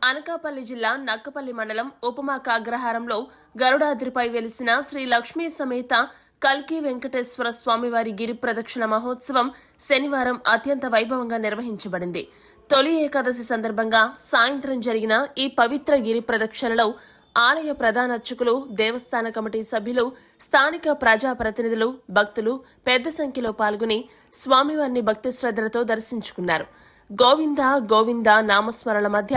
అనకాపల్లి జిల్లా నక్కపల్లి మండలం ఉపమాక అగ్రహారంలో గరుడాద్రిపై వెలిసిన శ్రీ లక్ష్మీ సమేత కల్కి వెంకటేశ్వర స్వామివారి గిరి ప్రదక్షిణ మహోత్సవం శనివారం అత్యంత వైభవంగా నిర్వహించబడింది. తొలి ఏకాదశి సందర్భంగా సాయంత్రం జరిగిన ఈ పవిత్ర గిరి ప్రదక్షిణలో ఆలయ ప్రధాన అర్చకులు, దేవస్థాన కమిటీ సభ్యులు, స్థానిక ప్రజాప్రతినిధులు, భక్తులు పెద్ద సంఖ్యలో పాల్గొని స్వామివారిని భక్తి శ్రద్ధలతో దర్శించుకున్నారు. గోవింద గోవింద నామస్మరణ మధ్య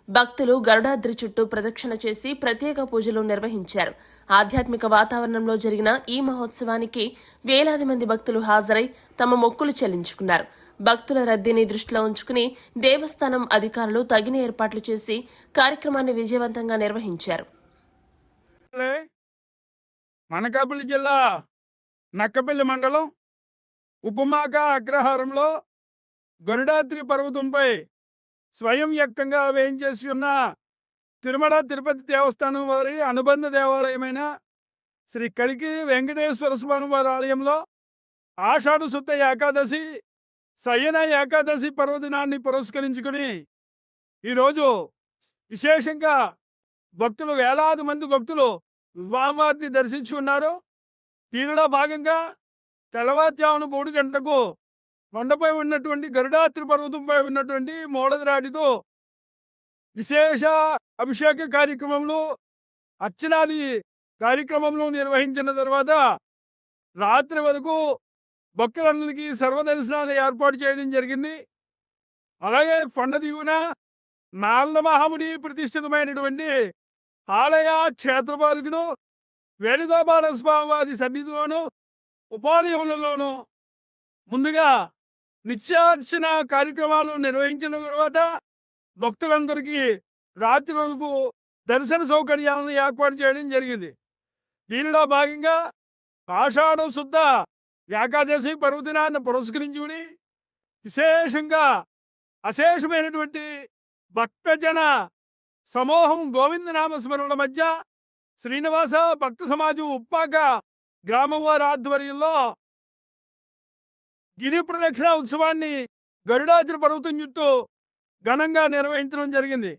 భక్తులు గరుడాద్రి చుట్టూ ప్రదక్షిణ చేసి ప్రత్యేక పూజలు నిర్వహించారు. ఆధ్యాత్మిక వాతావరణంలో జరిగిన ఈ మహోత్సవానికి వేలాది మంది భక్తులు హాజరై తమ మొక్కులు చెల్లించుకున్నారు. భక్తుల రద్దీని దృష్టిలో ఉంచుకుని దేవస్థానం అధికారులు తగిన ఏర్పాట్లు చేసి కార్యక్రమాన్ని విజయవంతంగా నిర్వహించారు. అనకాపల్లి జిల్లా నక్కపల్లి మండలం ఉపమాక అగ్రహారంలో గరుడాద్రి పర్వతంపై స్వయం వ్యక్తంగా వేయించేసి ఉన్న తిరుమల తిరుపతి దేవస్థానం వారి అనుబంధ దేవాలయమైన శ్రీ కల్కి వెంకటేశ్వర స్వామి వారి ఆలయంలో ఆషాఢ శుద్ధ ఏకాదశి శయన ఏకాదశి పర్వదినాన్ని పురస్కరించుకుని ఈరోజు విశేషంగా భక్తులు వేలాది మంది భక్తులు స్వామివారిని దర్శించుకున్నారు. దీనిలో భాగంగా తెల్లవారుజామున 3 గంటలకు కొండపై ఉన్నటువంటి గరుడాద్రి పర్వతంపై ఉన్నటువంటి మూడదిరాడితో విశేష అభిషేక కార్యక్రమంలో అర్చనాది కార్యక్రమంలో నిర్వహించిన తర్వాత రాత్రి వరకు భక్తులందరికీ సర్వదర్శనాలు ఏర్పాటు చేయడం జరిగింది. అలాగే కొండ దిగువన నారద మహాముని ప్రతిష్ఠితమైనటువంటి ఆలయ క్షేత్రపాలకుడు వేణుగోపాల స్వామివారి సన్నిధిలోను ఉపాలయములలోనూ ముందుగా నిత్యార్చన కార్యక్రమాలు నిర్వహించిన తర్వాత భక్తులందరికీ రాత్రి వరకు దర్శన సౌకర్యాలను ఏర్పాటు చేయడం జరిగింది. దీనిలో భాగంగా ఆషాఢ శుద్ధ ఏకాదశి పర్వదినాన్ని పురస్కరించుకుని విశేషంగా అశేషమైనటువంటి భక్తజన సమూహం గోవిందనామ స్మరణ మధ్య శ్రీనివాస భక్త సమాజం ఉప్పాక గ్రామం వారి ఆధ్వర్యంలో గిరి ప్రదక్షిణ ఉత్సవాన్ని గరుడాద్రి పర్వతం చుట్టూ ఘనంగా నిర్వహించడం జరిగింది.